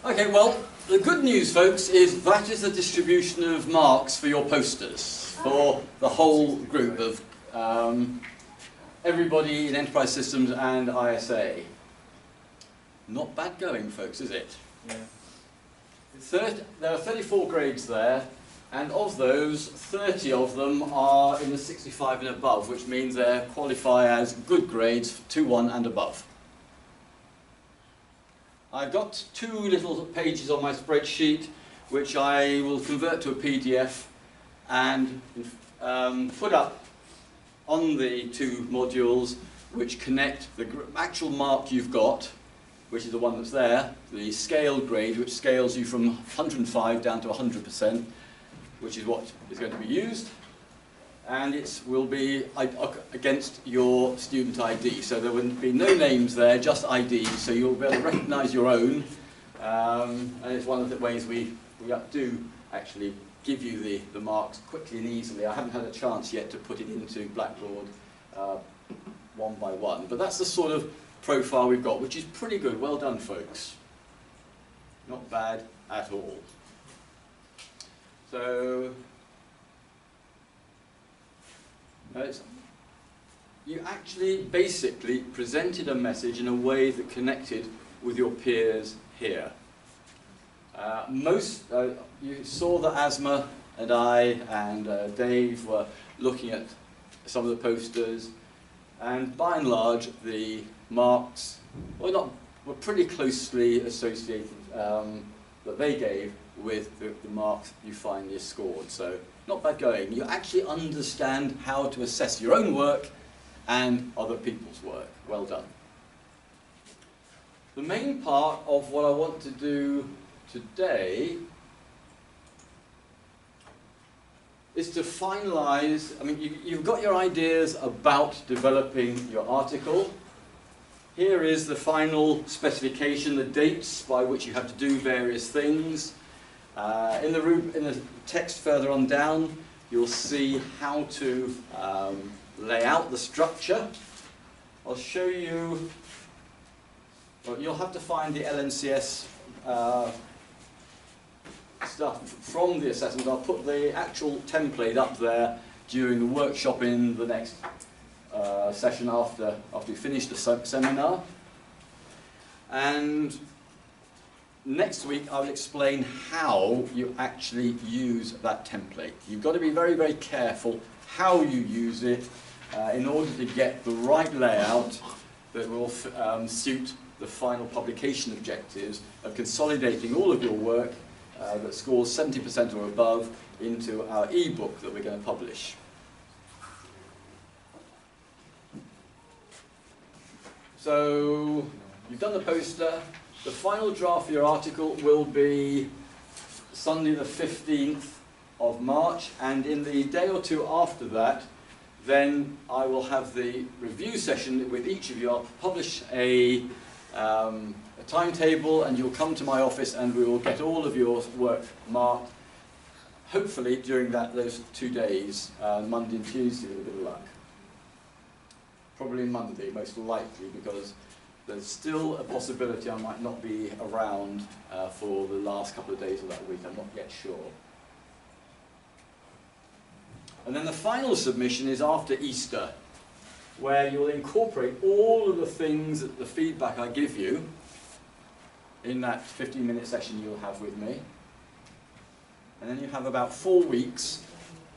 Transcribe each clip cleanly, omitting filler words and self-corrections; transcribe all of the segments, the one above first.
Okay, well, the good news, folks, is that is the distribution of marks for your posters for the whole group of everybody in Enterprise Systems and ISA. Not bad going, folks, is it? Yeah. There are 34 grades there, and of those, 30 of them are in the 65 and above, which means they qualify as good grades, 2-1 and above. I've got 2 little pages on my spreadsheet, which I will convert to a PDF and put up on the 2 modules which connect the actual mark you've got, which is the one that's there, the scale grade, which scales you from 105 down to 100%, which is what is going to be used, and it will be against your student ID. So there will be no names there, just ID, so you'll be able to recognise your own, and it's one of the ways we do actually give you the marks quickly and easily. I haven't had a chance yet to put it into Blackboard one by one, but that's the sort of profile we've got, which is pretty good. Well done, folks. Not bad at all. So, you actually basically presented a message in a way that connected with your peers here. You saw that Asma and I and Dave were looking at some of the posters, and by and large the marks were pretty closely associated that they gave with the marks you finally scored. So not bad going. You actually understand how to assess your own work and other people's work. Well done. The main part of what I want to do today is to finalize. I mean, you've got your ideas about developing your article. Here is the final specification, the dates by which you have to do various things. In the text further on down, you'll see how to lay out the structure. I'll show you. Well, you'll have to find the LNCS stuff from the assessment. I'll put the actual template up there during the workshop in the next session after we finish the seminar. And next week I will explain how you actually use that template. You've got to be very, very careful how you use it in order to get the right layout that will suit the final publication objectives of consolidating all of your work that scores 70% or above into our e-book that we're going to publish. So you've done the poster. The final draft of your article will be Sunday the 15th of March, and in the day or two after that, then I will have the review session with each of you. I'll publish a timetable, and you'll come to my office and we will get all of your work marked, hopefully during those 2 days, Monday and Tuesday with a bit of luck. Probably Monday, most likely, because there's still a possibility I might not be around for the last couple of days of that week. I'm not yet sure. And then the final submission is after Easter, where you'll incorporate all of the things, the feedback I give you in that 15-minute session you'll have with me. And then you have about 4 weeks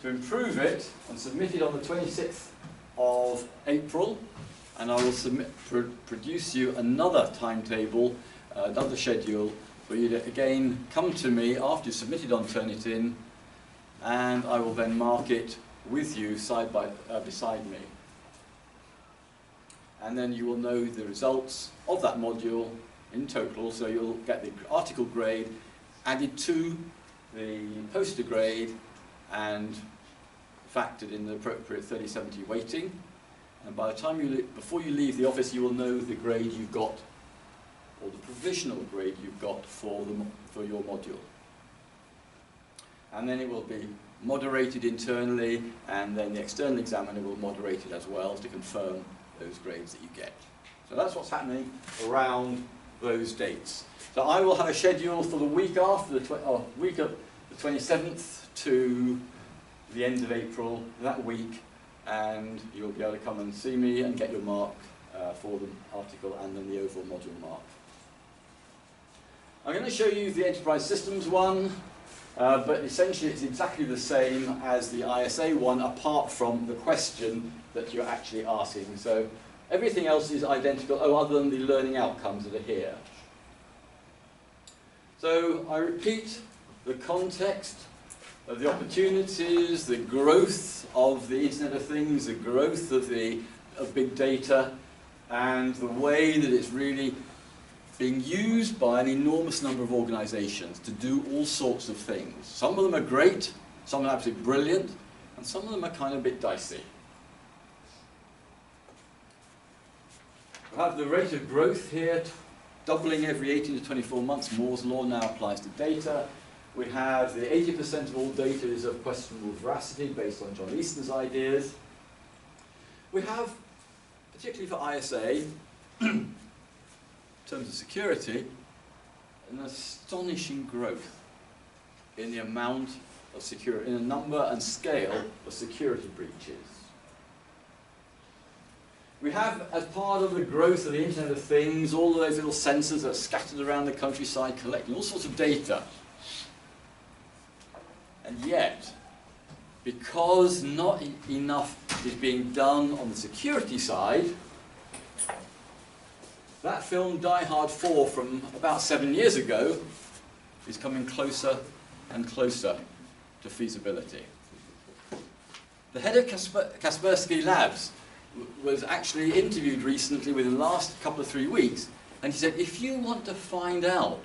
to improve it and submit it on the 26th of April. And I will produce you another timetable, another schedule, for you to again come to me after you've submitted on Turnitin, and I will then mark it with you beside me. And then you will know the results of that module in total, so you'll get the article grade added to the poster grade and factored in the appropriate 30/70 weighting. And by the time before you leave the office, you will know the grade you've got, or the provisional grade you've got for your module. And then it will be moderated internally, and then the external examiner will moderate it as well to confirm those grades that you get. So that's what's happening around those dates. So I will have a schedule for the week after week of the 27th to the end of April, that week, and you'll be able to come and see me and get your mark for the article and then the overall module mark. I'm going to show you the enterprise systems one, but essentially it's exactly the same as the ISA one, apart from the question that you're actually asking. So everything else is identical, other than the learning outcomes that are here. So I repeat the context of the opportunities, the growth of the Internet of Things, the growth of big data, and the way that it's really being used by an enormous number of organizations to do all sorts of things. Some of them are great, some are absolutely brilliant, and some of them are kind of a bit dicey. We have the rate of growth here, doubling every 18 to 24 months. Moore's law now applies to data. We have the 80% of all data is of questionable veracity based on John Easton's ideas. We have, particularly for ISA, in terms of security, an astonishing growth in the amount of security, in the number and scale of security breaches. We have, as part of the growth of the Internet of Things, all of those little sensors that are scattered around the countryside collecting all sorts of data. And yet, because not enough is being done on the security side, that film Die Hard 4 from about 7 years ago is coming closer and closer to feasibility. The head of Kaspersky Labs was actually interviewed recently within the last couple of 3 weeks, and he said, if you want to find out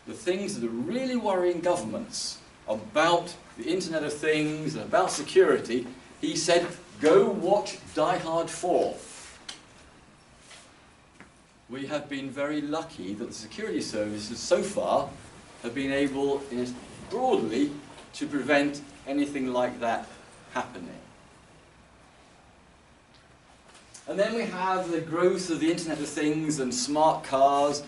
the things that are really worrying governments about the Internet of Things and about security, he said, go watch Die Hard 4. We have been very lucky that the security services so far have been able, broadly, to prevent anything like that happening. And then we have the growth of the Internet of Things and smart cars.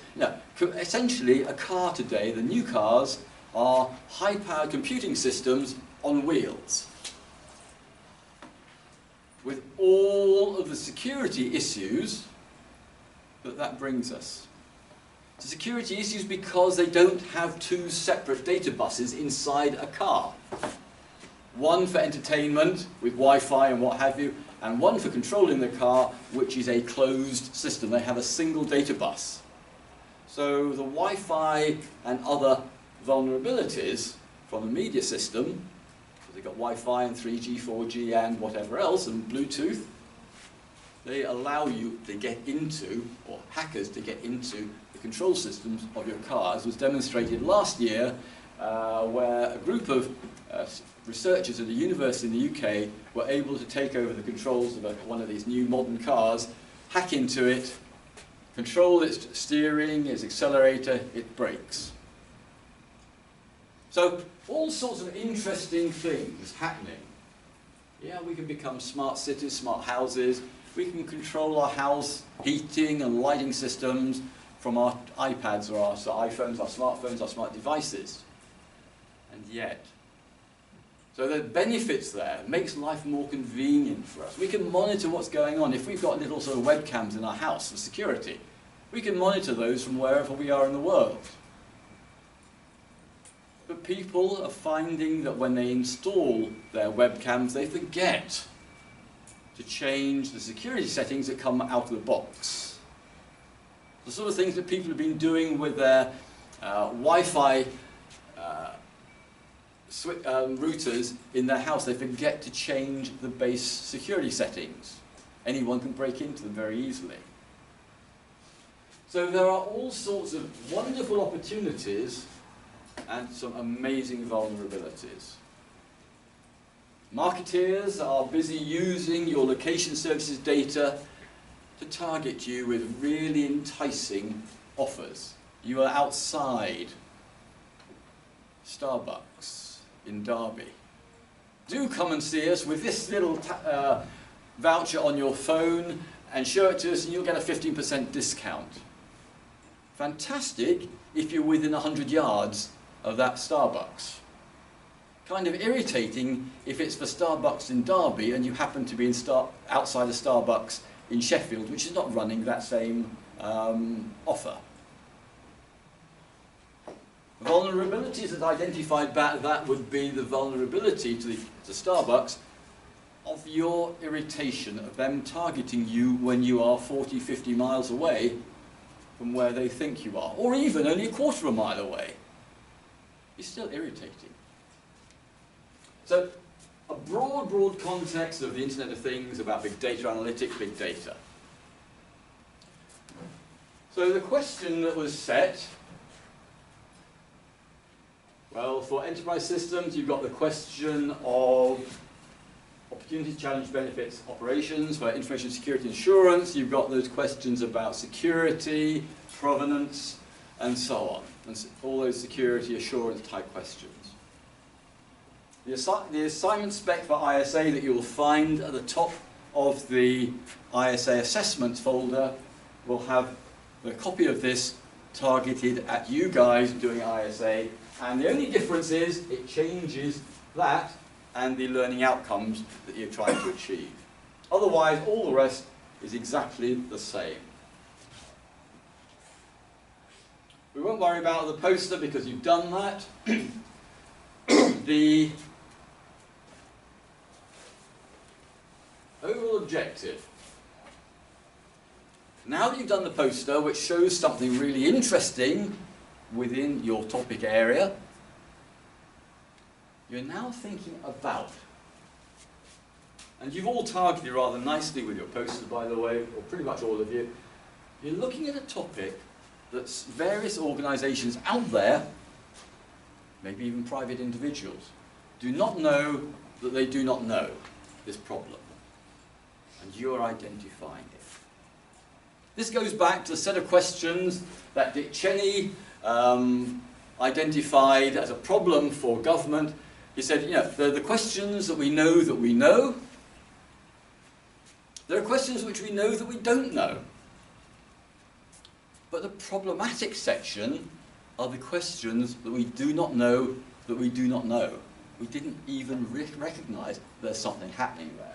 Essentially, a car today, the new cars, are high-powered computing systems on wheels, with all of the security issues that brings us. So security issues because they don't have two separate data buses inside a car. One for entertainment with Wi-Fi and what have you, and one for controlling the car, which is a closed system. They have a single data bus. So the Wi-Fi and other vulnerabilities from the media system, because they've got Wi-Fi and 3G, 4G and whatever else, and Bluetooth, they allow you to get into, or hackers to get into, the control systems of your car, as was demonstrated last year, where a group of researchers at a university in the UK were able to take over the controls of one of these new modern cars, hack into it, control its steering, its accelerator, its brakes. So all sorts of interesting things happening. Yeah, we can become smart cities, smart houses. We can control our house heating and lighting systems from our iPads or our iPhones, our smartphones, our smart devices. And yet, so the benefits there makes life more convenient for us. We can monitor what's going on. If we've got little sort of webcams in our house for security, we can monitor those from wherever we are in the world. But people are finding that when they install their webcams, they forget to change the security settings that come out of the box. The sort of things that people have been doing with their Wi-Fi routers in their house, they forget to change the base security settings. Anyone can break into them very easily. So there are all sorts of wonderful opportunities and some amazing vulnerabilities. Marketeers are busy using your location services data to target you with really enticing offers. You are outside Starbucks in Derby. Do come and see us with this little voucher on your phone and show it to us and you'll get a 15% discount. Fantastic if you're within 100 yards of that Starbucks. Kind of irritating if it's for Starbucks in Derby and you happen to be outside a Starbucks in Sheffield, which is not running that same offer. Vulnerabilities that identified back, that would be the vulnerability to Starbucks of your irritation of them targeting you when you are 40, 50 miles away from where they think you are, or even only a quarter of a mile away. It's still irritating. So, a broad context of the Internet of Things about big data analytics, big data. So the question that was set, well, for enterprise systems, you've got the question of opportunity, challenge, benefits, operations. For information security insurance, you've got those questions about security, provenance, and so on. And all those security assurance type questions. The assignment spec for ISA that you will find at the top of the ISA assessments folder will have a copy of this targeted at you guys doing ISA, and the only difference is it changes that and the learning outcomes that you're trying to achieve. Otherwise, all the rest is exactly the same. We won't worry about the poster because you've done that. The overall objective. Now that you've done the poster, which shows something really interesting within your topic area, you're now thinking about, and you've all targeted rather nicely with your poster, by the way, or pretty much all of you, you're looking at a topic that various organisations out there, maybe even private individuals, do not know that they do not know this problem. And you're identifying it. This goes back to the set of questions that Dick Cheney identified as a problem for government. He said, you know, there are the questions that we know that we know. There are questions which we know that we don't know. But the problematic section are the questions that we do not know that we do not know. We didn't even recognise there's something happening there.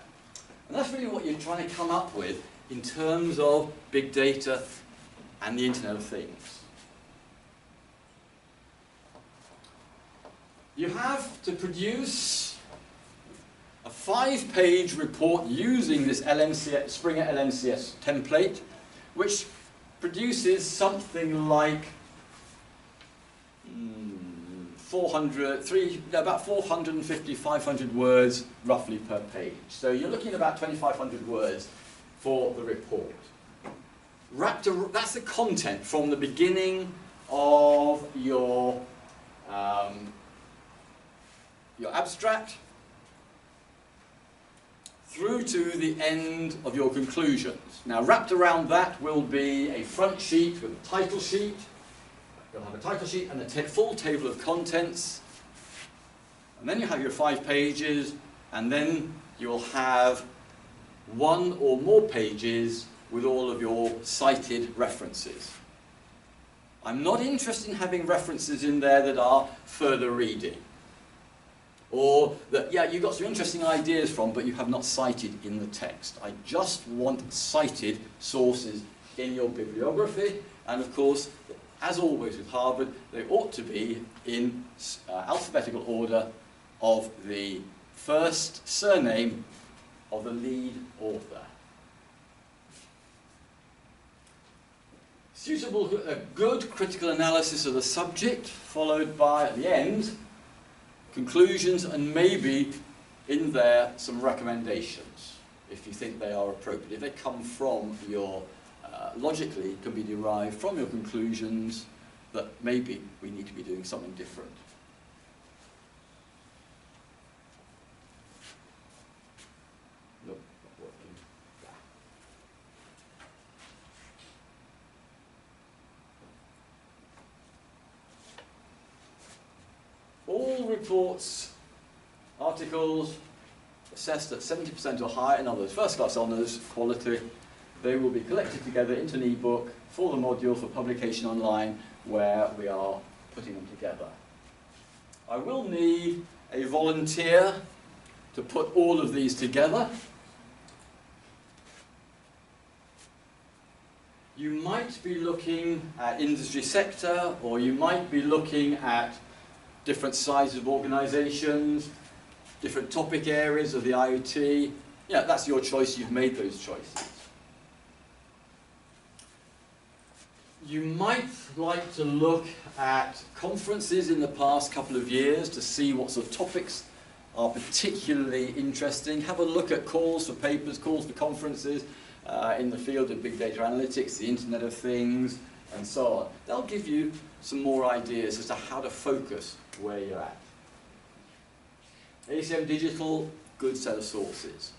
And that's really what you're trying to come up with in terms of big data and the Internet of Things. You have to produce a 5-page report using this Springer LMCS template, which produces something like about 450, 500 words roughly per page. So you're looking at about 2,500 words for the report. That's the content from the beginning of your abstract through to the end of your conclusions. Now, wrapped around that will be a front sheet with a title sheet. You'll have a title sheet and a full table of contents. And then you have your 5 pages, and then you'll have 1 or more pages with all of your cited references. I'm not interested in having references in there that are further reading. Or that, yeah, you've got some interesting ideas from, but you have not cited in the text. I just want cited sources in your bibliography, and of course, as always with Harvard, they ought to be in alphabetical order of the first surname of the lead author. A good critical analysis of the subject, followed by, at the end, conclusions and maybe in there some recommendations, if you think they are appropriate. If they come from your, logically can be derived from your conclusions that maybe we need to be doing something different. Nope, not working. All reports, articles assessed at 70% or higher, in other words, first class honours, quality, they will be collected together into an e-book for the module for publication online, where we are putting them together. I will need a volunteer to put all of these together. You might be looking at industry sector, or you might be looking at different sizes of organizations, different topic areas of the IoT. Yeah, that's your choice, you've made those choices. You might like to look at conferences in the past couple of years to see what sort of topics are particularly interesting. Have a look at calls for papers, calls for conferences in the field of big data analytics, the Internet of Things, and so on. They'll give you some more ideas as to how to focus where you're at. ACM Digital, good set of sources.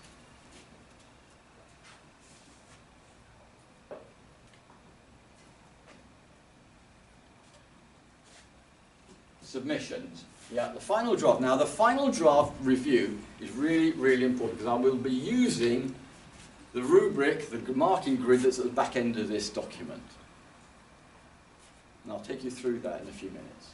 Submissions. Yeah, the final draft. Now, the final draft review is really, really important, because I will be using the rubric, the marking grid that's at the back end of this document. And I'll take you through that in a few minutes.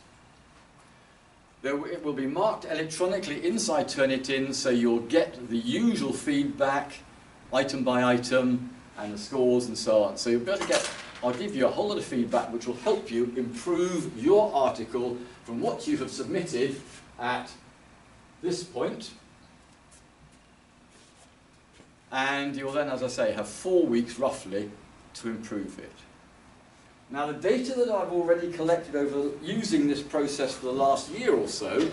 It will be marked electronically inside Turnitin, so you'll get the usual feedback, item by item, and the scores and so on. So you'll be able to get, I'll give you a whole lot of feedback which will help you improve your article from what you have submitted at this point. And you'll then, as I say, have 4 weeks roughly to improve it. Now, the data that I've already collected over using this process for the last year or so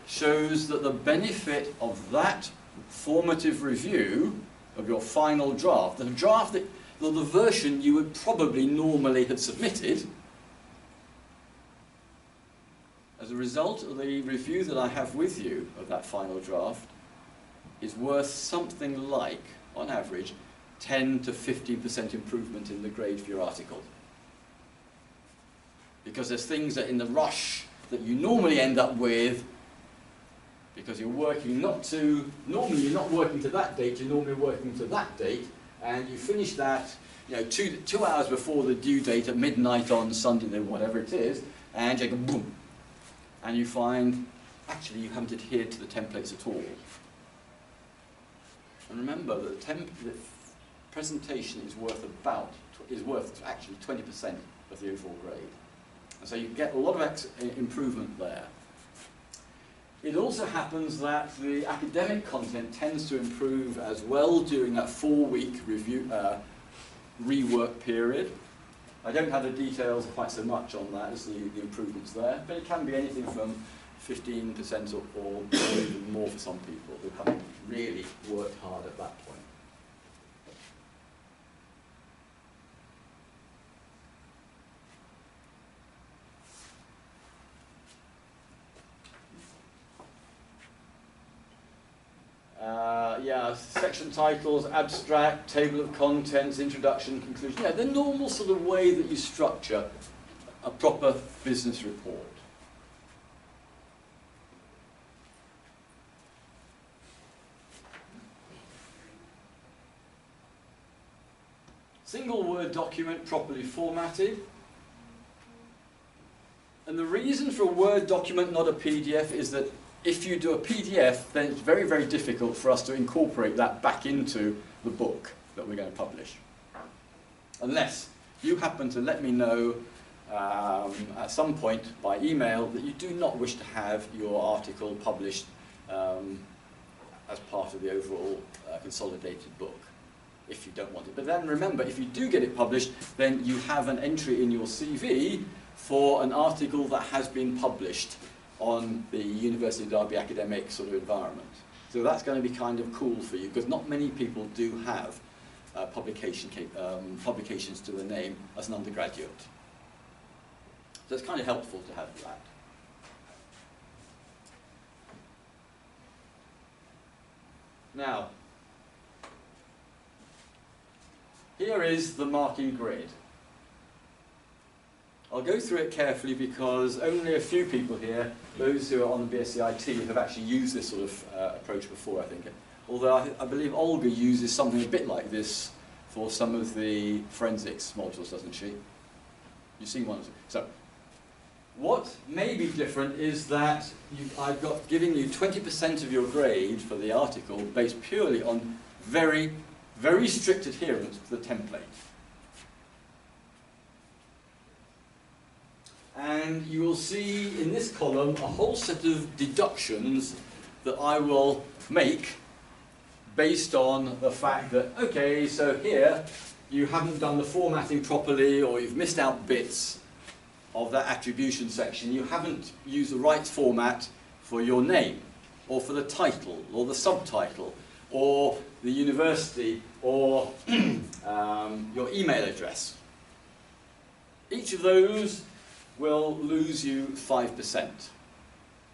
shows that the benefit of that formative review of your final draft, the draft that, the version you would probably normally have submitted, as a result of the review that I have with you of that final draft, is worth something like, on average, 10 to 15% improvement in the grade for your article. Because there's things that in the rush that you normally end up with, because you're working normally you're not working to that date, you're normally working to that date, and you finish that, you know, two hours before the due date at midnight on Sunday, whatever it is, and you go boom, and you find, actually you haven't adhered to the templates at all. And remember that the presentation is worth actually 20% of the overall grade. And so you get a lot of improvement there. It also happens that the academic content tends to improve as well during that 4-week review rework period. I don't have the details quite so much on that as the improvements there, but it can be anything from 15% or even more for some people who haven't really worked hard at that point. Yeah, section titles, abstract, table of contents, introduction, conclusion. Yeah, the normal sort of way that you structure a proper business report. Single word document properly formatted. And the reason for a Word document, not a PDF, is that if you do a PDF, then it's very, very difficult for us to incorporate that back into the book that we're going to publish. Unless you happen to let me know at some point by email that you do not wish to have your article published as part of the overall consolidated book, if you don't want it. But then remember, if you do get it published, then you have an entry in your CV for an article that has been published on the University of Derby academic sort of environment. So that's going to be kind of cool for you, because not many people do have publications to their name as an undergraduate. So it's kind of helpful to have that. Now, here is the marking grid. I'll go through it carefully because only a few people here, those who are on the BSc IT, have actually used this sort of approach before, I think. Although I believe Olga uses something a bit like this for some of the forensics modules, doesn't she? You've seen one of them. So, what may be different is that I've got giving you 20% of your grade for the article based purely on very, very strict adherence to the template. And you will see in this column a whole set of deductions that I will make based on the fact that, okay, so here you haven't done the formatting properly, or you've missed out bits of that attribution section. You haven't used the right format for your name, or for the title, or the subtitle, or the university, or your email address. Each of those will lose you 5%.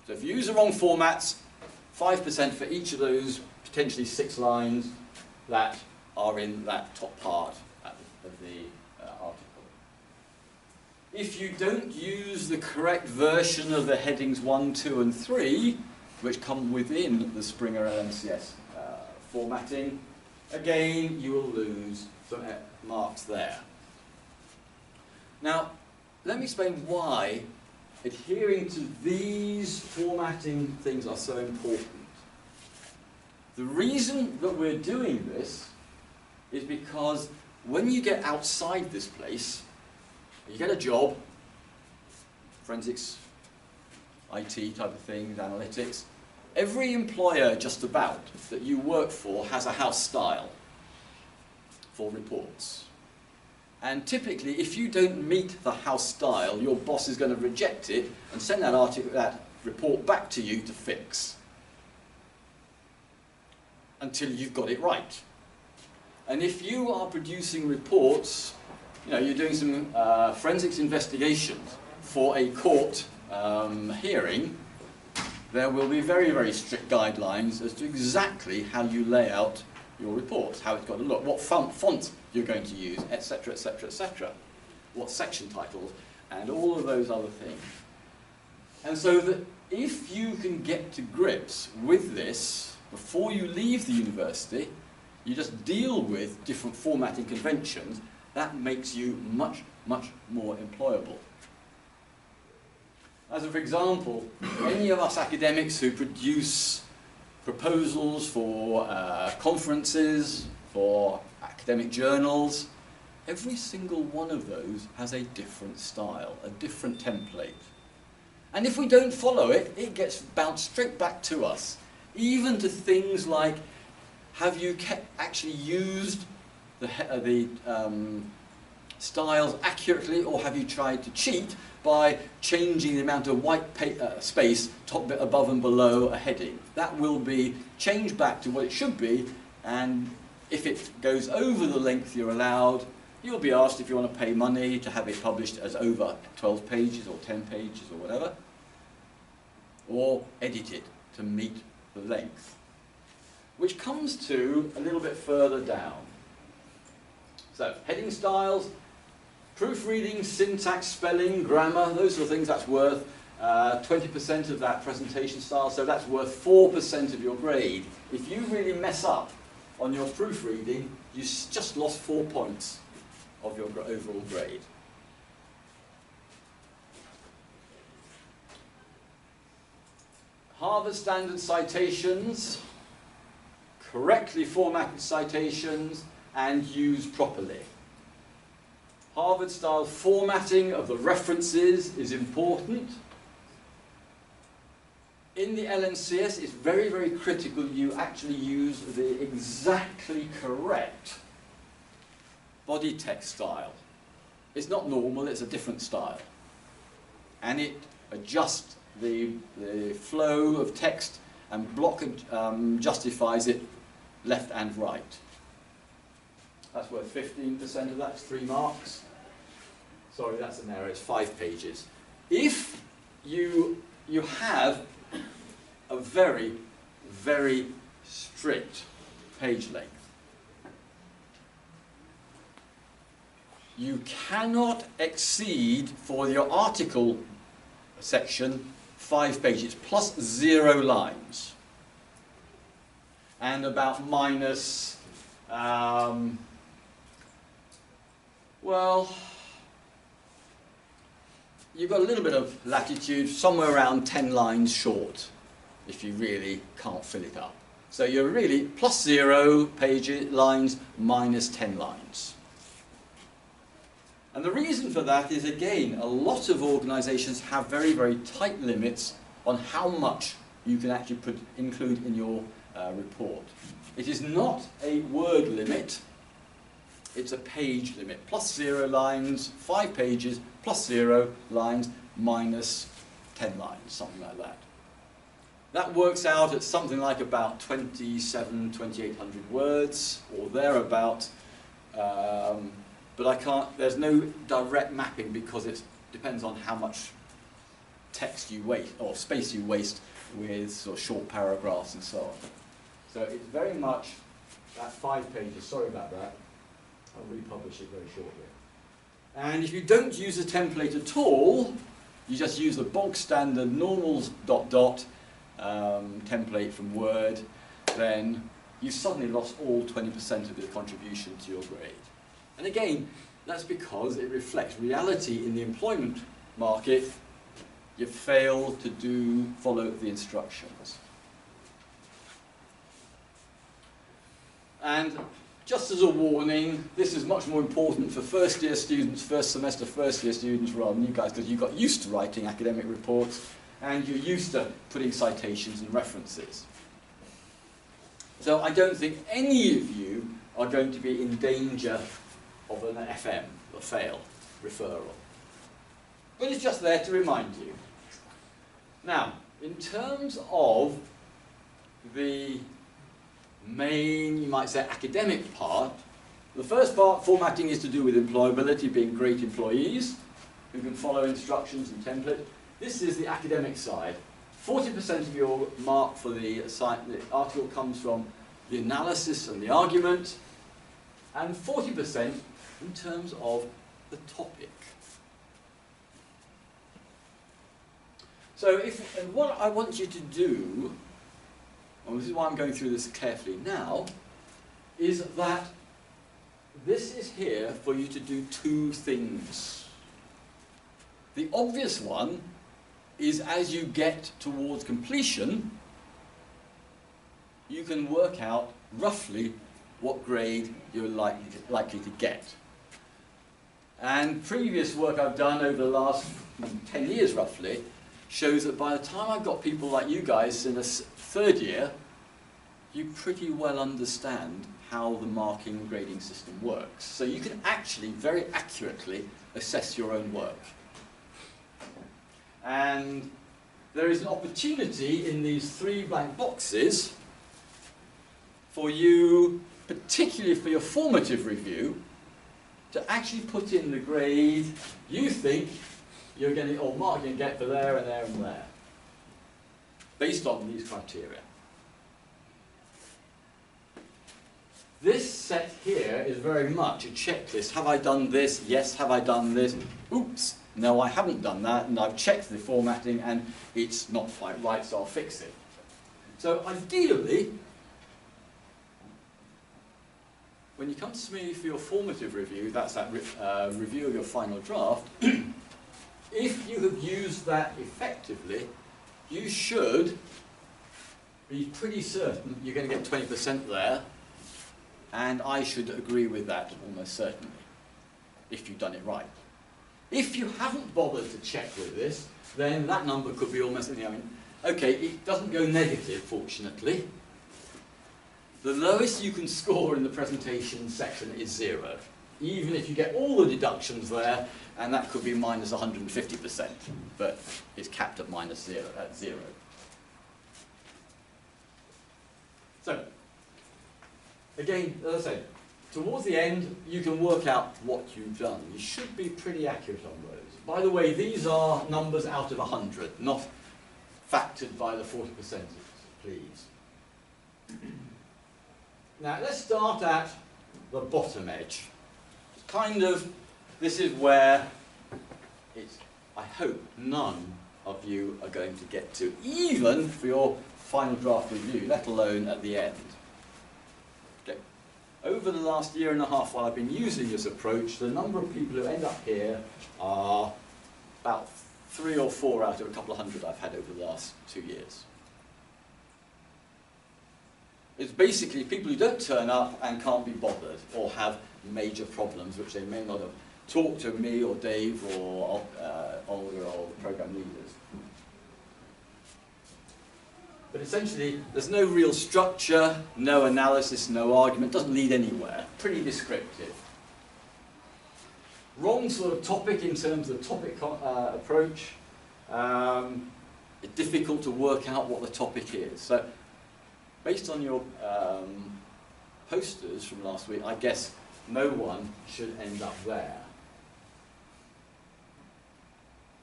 So if you use the wrong formats, 5% for each of those potentially 6 lines that are in that top part of the article. If you don't use the correct version of the headings 1, 2 and 3, which come within the Springer LMCS formatting, again you will lose some marks there. Now, let me explain why adhering to these formatting things are so important. The reason that we're doing this is because when you get outside this place, you get a job, forensics, IT type of things, analytics, every employer just about that you work for has a house style for reports. And typically, if you don't meet the house style, your boss is going to reject it and send that report back to you to fix until you've got it right. And if you are producing reports, you're doing some forensics investigations for a court hearing, there will be very, very strict guidelines as to exactly how you lay out your reports, how it's got to look, what font you're going to use, etc., etc., etc., what section titles, and all of those other things. And so that if you can get to grips with this before you leave the university, you just deal with different formatting conventions, that makes you much, much more employable. As for example, any of us academics who produce proposals for conferences, for academic journals, every single one of those has a different style, a different template. And if we don't follow it, it gets bounced straight back to us. Even to things like, have you actually used the styles accurately, or have you tried to cheat by changing the amount of white space top bit above and below a heading? That will be changed back to what it should be, and if it goes over the length you're allowed, you'll be asked if you want to pay money to have it published as over 12 pages or 10 pages or whatever, or edit it to meet the length. Which comes to a little bit further down. So, heading styles, proofreading, syntax, spelling, grammar, those sort of things, that's worth 20% of that presentation style, so that's worth 4% of your grade. If you really mess up on your proofreading, you just lost 4 points of your overall grade. Harvard Standard citations, correctly formatted citations, and used properly. Harvard style formatting of the references is important. In the LMCS, it's very, very critical you actually use the exactly correct body text style. It's not normal, it's a different style. And it adjusts the flow of text and block justifies it left and right. That's worth 15% of that, 3 marks. Sorry, that's an error, it's 5 pages. If you have a very, very strict page length, you cannot exceed, for your article section, 5 pages, plus 0 lines. And about minus Well, you've got a little bit of latitude, somewhere around 10 lines short, if you really can't fill it up. So you're really plus 0 lines, minus 10 lines. And the reason for that is, again, a lot of organisations have very, very tight limits on how much you can actually include in your report. It is not a word limit, it's a page limit. Plus 0 lines, 5 pages, plus 0 lines, minus 10 lines, something like that. That works out at something like about 2,800 words, or thereabout. But there's no direct mapping because it depends on how much text you waste, or space you waste with sort of short paragraphs and so on. So it's very much that 5 pages, sorry about that, I'll republish it very shortly. And if you don't use a template at all, you just use the bog standard normal ... template from Word, then you've suddenly lost all 20% of your contribution to your grade. And again, that's because it reflects reality in the employment market. You fail to follow the instructions. And just as a warning, this is much more important for first year students, first semester first year students, rather than you guys, because you got used to writing academic reports and you're used to putting citations and references. So I don't think any of you are going to be in danger of an FM, a fail, referral. But it's just there to remind you. Now, in terms of the main, you might say, academic part, the first part, formatting, is to do with employability, being great employees who can follow instructions and template. This is the academic side. 40% of your mark for the article comes from the analysis and the argument, and 40% in terms of the topic. So and what I want you to do, and this is why I'm going through this carefully now, is that this is here for you to do 2 things. The obvious one is, as you get towards completion, you can work out roughly what grade you're likely to get. And previous work I've done over the last 10 years roughly shows that by the time I've got people like you guys in the 3rd year, you pretty well understand how the marking and grading system works. So you can actually very accurately assess your own work. And there is an opportunity in these 3 blank boxes for you, particularly for your formative review, to actually put in the grade you think you're getting, or mark you can get for there and there and there, based on these criteria. This set here is very much a checklist. Have I done this? Yes. Have I done this? Oops. No, I haven't done that, and I've checked the formatting and it's not quite right, so I'll fix it. So ideally, when you come to me for your formative review, that's that review of your final draft, if you have used that effectively, you should be pretty certain you're going to get 20% there, and I should agree with that almost certainly, if you've done it right. If you haven't bothered to check with this, then that number could be almost, okay, it doesn't go negative, fortunately. The lowest you can score in the presentation section is 0, even if you get all the deductions there, and that could be minus 150%, but it's capped at minus 0, at 0. So, again, as I said, towards the end, you can work out what you've done. You should be pretty accurate on those. By the way, these are numbers out of 100, not factored by the 40%, please. Now, let's start at the bottom edge. This is where I hope none of you are going to get to, even for your final draft review, let alone at the end. Okay. over the last year and a half while I've been using this approach, the number of people who end up here are about 3 or 4 out of a couple of hundred I've had over the last 2 years. It's basically people who don't turn up and can't be bothered or have major problems which they may not have talked to me or Dave or Olga or the program leaders. But essentially, there's no real structure, no analysis, no argument, doesn't lead anywhere. Pretty descriptive. Wrong sort of topic in terms of the topic approach. It's difficult to work out what the topic is. So, based on your posters from last week, I guess no one should end up there.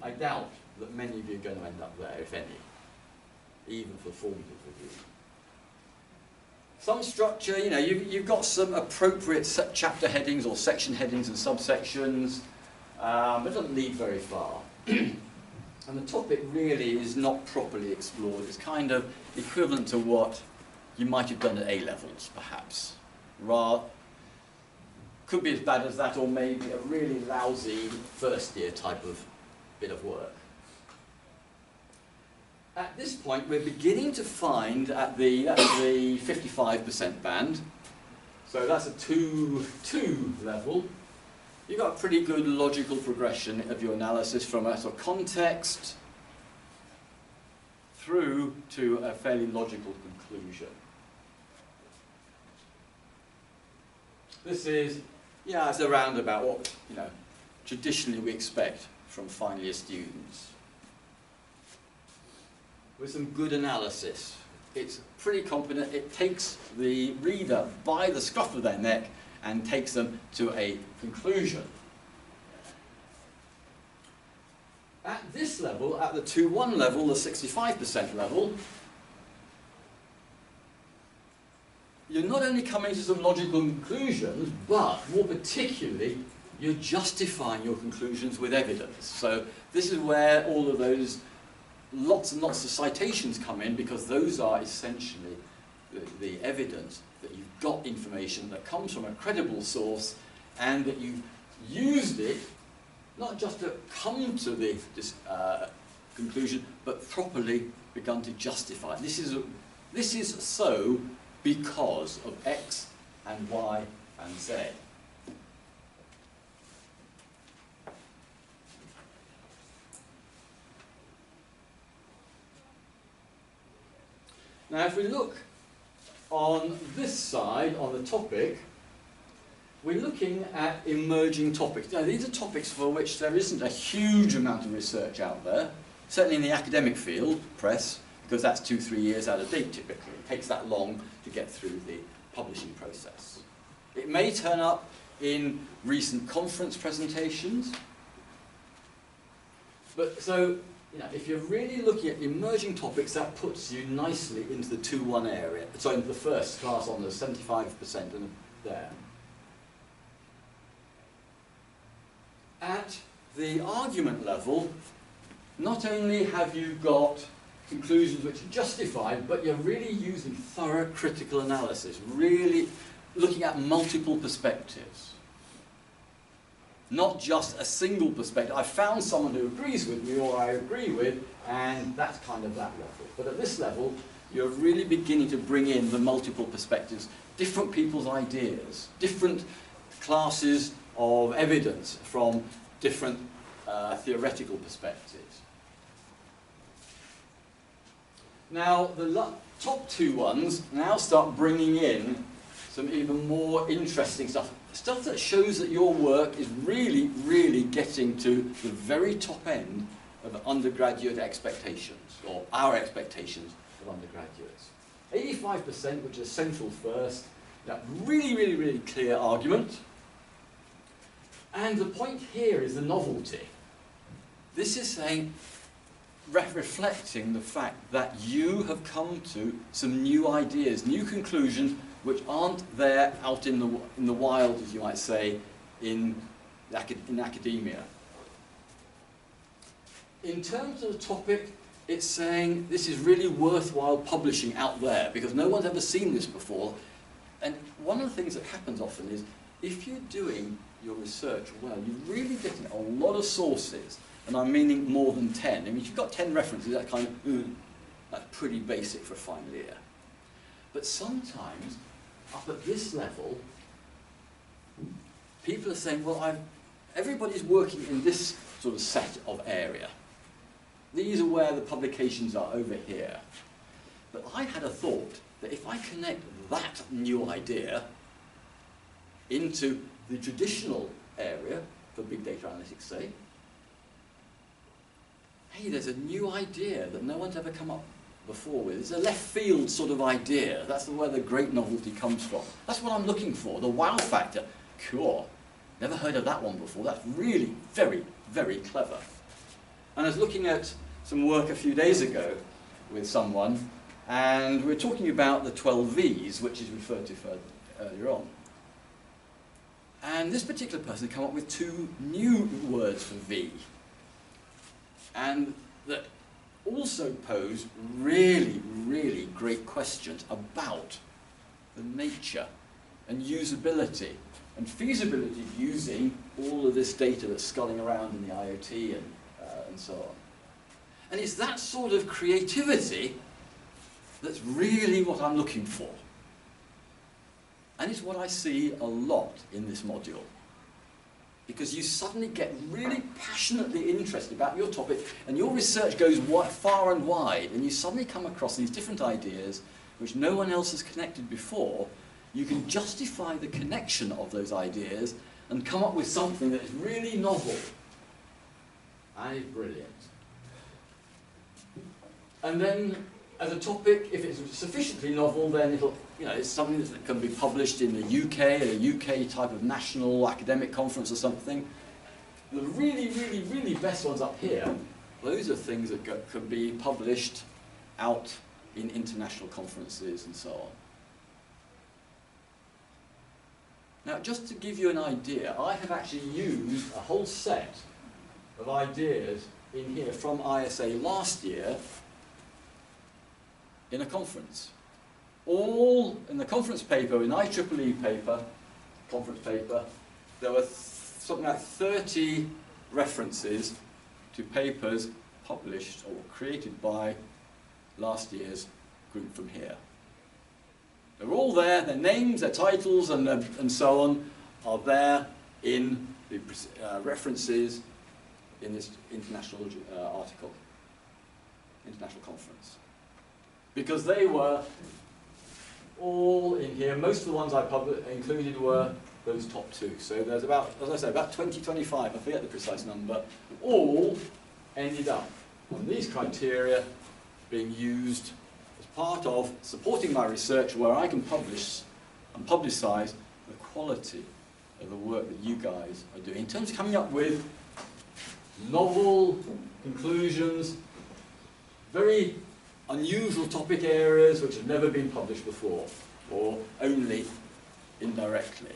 I doubt that many of you are going to end up there, if any, even for formative review. Some structure, you know, you've got some appropriate chapter headings or section headings and subsections, but it doesn't lead very far. And the topic really is not properly explored. It's kind of equivalent to what you might have done at A-levels, perhaps. Could be as bad as that, or maybe a really lousy first-year type of bit of work. At this point, we're beginning to find at the 55% band, so that's a 2 level, you've got a pretty good logical progression of your analysis from a sort of context through to a fairly logical conclusion. This is, yeah, it's around about what, you know, traditionally we expect from final year students. With some good analysis. It's pretty competent. It takes the reader by the scruff of their neck and takes them to a conclusion. At this level, at the 2-1 level, the 65% level, you're not only coming to some logical conclusions, but more particularly, you're justifying your conclusions with evidence. So this is where all of those lots and lots of citations come in, because those are essentially the evidence that you've got information that comes from a credible source and that you've used it not just to come to the conclusion, but properly begun to justify it. This is so because of X and Y and Z. Now, if we look on this side, on the topic, we're looking at emerging topics. Now, these are topics for which there isn't a huge amount of research out there, certainly in the academic field, press, because that's 2-3 years out of date typically. It takes that long to get through the publishing process. It may turn up in recent conference presentations, but so, you know, if you're really looking at emerging topics, that puts you nicely into the 2-1 area, so into the first class on the 75% and there. At the argument level, not only have you got conclusions which are justified, but you're really using thorough critical analysis, really looking at multiple perspectives. Not just a single perspective. I found someone who agrees with me or I agree with, and that's kind of that level. But at this level, you're really beginning to bring in the multiple perspectives, different people's ideas, different classes of evidence from different theoretical perspectives. Now, the top 2 ones now start bringing in some even more interesting stuff. Stuff that shows that your work is really, really getting to the very top end of undergraduate expectations, or our expectations of undergraduates. 85%, which is central first, that really, really, really clear argument. And the point here is the novelty. This is saying, reflecting the fact that you have come to some new ideas, new conclusions, which aren't there out in the wild, as you might say, in academia. In terms of the topic, it's saying this is really worthwhile publishing out there, because no one's ever seen this before. And one of the things that happens often is, if you're doing your research well, you're really getting a lot of sources, and I'm meaning more than 10. I mean, if you've got 10 references, that kind of, that's pretty basic for a final year. But sometimes, up at this level, people are saying, well, everybody's working in this sort of set of area. These are where the publications are over here. But I had a thought that if I connect that new idea into the traditional area for big data analytics, say, hey, there's a new idea that no one's ever come up before with. It's a left field sort of idea. That's where the great novelty comes from. That's what I'm looking for, the wow factor. Cool. Never heard of that one before. That's really very, very clever. And I was looking at some work a few days ago with someone, and we were talking about the 12 V's, which is referred to further earlier on. And this particular person had come up with 2 new words for V, and that also pose really, really great questions about the nature and usability and feasibility of using all of this data that's sculling around in the IoT and so on. And it's that sort of creativity that's really what I'm looking for. And it's what I see a lot in this module. Because you suddenly get really passionately interested about your topic, and your research goes far and wide, and you suddenly come across these different ideas which no one else has connected before. You can justify the connection of those ideas and come up with something that is really novel. And it's brilliant. And then, as a topic, if it's sufficiently novel, then it's something that can be published in the UK, at a UK type of national academic conference or something. The really, really, really best ones up here, those are things that can be published out in international conferences and so on. Now, just to give you an idea, I have actually used a whole set of ideas in here from ISA last year in a conference. All in the conference paper, in IEEE paper, conference paper, there were something like 30 references to papers published or created by last year's group from here. They're all there, their names, their titles, and so on are there in the references in this international article, international conference. Because they were all in here. Most of the ones I included were those top 2. So there's about, as I say, about 20, 25, I forget the precise number, all ended up on these criteria being used as part of supporting my research, where I can publish and publicize the quality of the work that you guys are doing in terms of coming up with novel conclusions, very unusual topic areas which have never been published before, or only indirectly.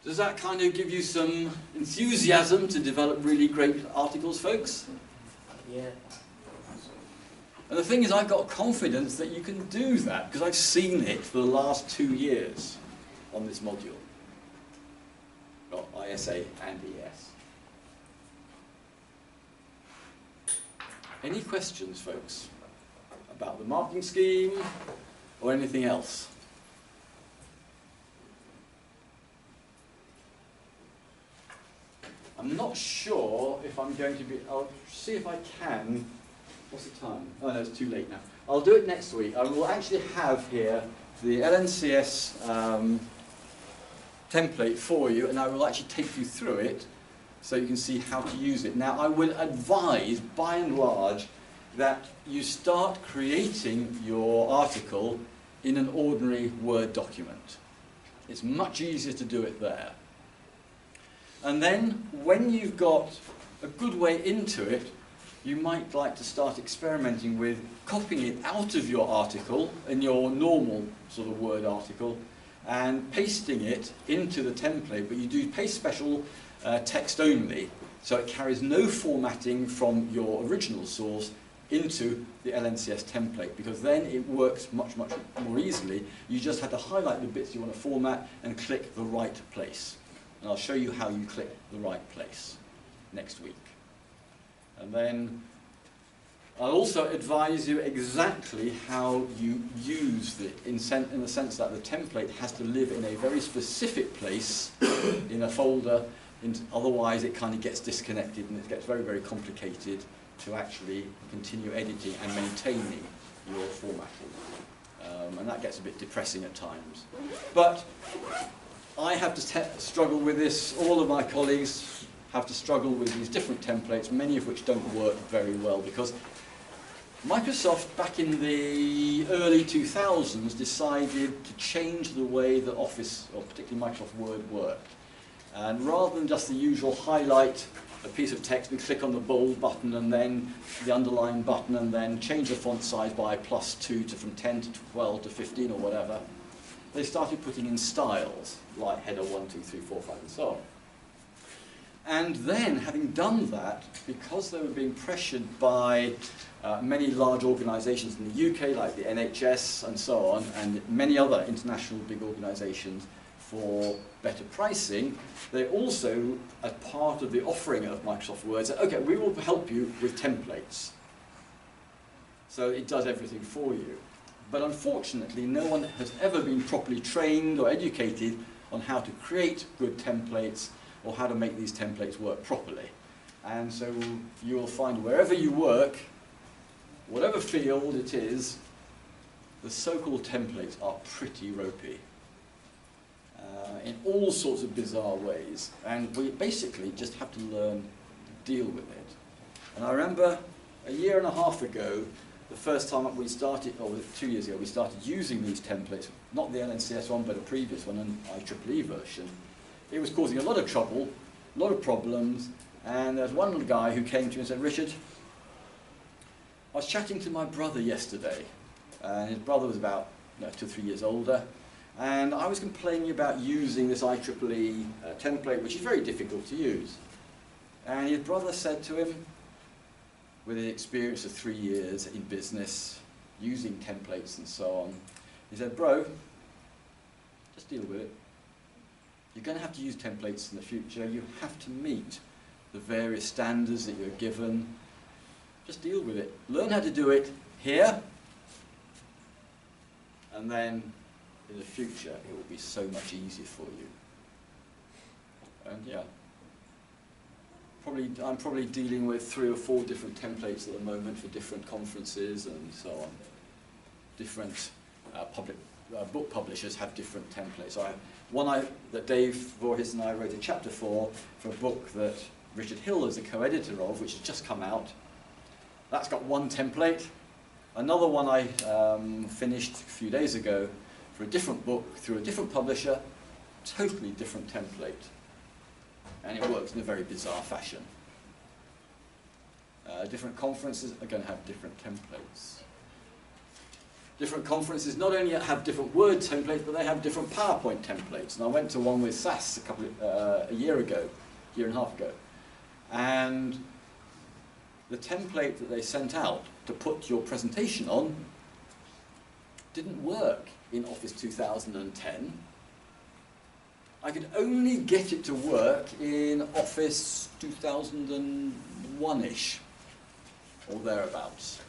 Does that kind of give you some enthusiasm to develop really great articles, folks? Yeah. And the thing is, I've got confidence that you can do that, because I've seen it for the last 2 years on this module. Well, ISA and ES. Any questions, folks, about the marking scheme or anything else? I'm not sure if I'm going to be, I'll see if I can. What's the time? Oh no, it's too late now. I'll do it next week. I will actually have here the LNCS template for you, and I will actually take you through it so you can see how to use it. Now, I would advise, by and large, that you start creating your article in an ordinary Word document. It's much easier to do it there. And then, when you've got a good way into it, you might like to start experimenting with copying it out of your article, in your normal sort of Word article, and pasting it into the template, but you do paste special text only, so it carries no formatting from your original source into the LNCS template, because then it works much, much more easily. You just have to highlight the bits you want to format and click the right place. And I'll show you how you click the right place next week. And then I'll also advise you exactly how you use it, in the sense that the template has to live in a very specific place in a folder, otherwise it kind of gets disconnected and it gets very, very complicated to actually continue editing and maintaining your formatting. And that gets a bit depressing at times. But I have to struggle with this. All of my colleagues have to struggle with these different templates, many of which don't work very well, because Microsoft, back in the early 2000s, decided to change the way that Office, or particularly Microsoft Word, worked. And rather than just the usual highlight a piece of text and click on the bold button and then the underline button and then change the font size by +2 from 10 to 12 to 15 or whatever, they started putting in styles, like header 1, 2, 3, 4, 5, and so on. And then, having done that, because they were being pressured by many large organisations in the UK, like the NHS and so on, and many other international big organisations, for better pricing, they also, as part of the offering of Microsoft Word, said, okay, we will help you with templates. So it does everything for you. But unfortunately, no one has ever been properly trained or educated on how to create good templates or how to make these templates work properly. And so you will find wherever you work, whatever field it is, the so-called templates are pretty ropey in all sorts of bizarre ways. And we basically just have to learn to deal with it. And I remember a year and a half ago, the first time we started, or 2 years ago, we started using these templates, not the LNCS one, but a previous one, an IEEE version. It was causing a lot of trouble, a lot of problems, and there's one guy who came to me and said, Richard, I was chatting to my brother yesterday, and his brother was about 2 or 3 years older, and I was complaining about using this IEEE template, which is very difficult to use. And his brother said to him, with an experience of 3 years in business, using templates and so on, he said, bro, just deal with it. You're going to have to use templates in the future. You have to meet the various standards that you're given. Just deal with it. Learn how to do it here, and then in the future it will be so much easier for you. And yeah, I'm probably dealing with 3 or 4 different templates at the moment for different conferences and so on. Different book publishers have different templates. So one that Dave Voorhis and I wrote a chapter for a book that Richard Hill is a co-editor of, which has just come out. That's got one template. Another one I finished a few days ago for a different book through a different publisher, totally different template. And it works in a very bizarre fashion. Different conferences are going to have different templates. Different conferences not only have different Word templates, but they have different PowerPoint templates. And I went to one with SAS a year and a half ago. And the template that they sent out to put your presentation on didn't work in Office 2010. I could only get it to work in Office 2001-ish, or thereabouts.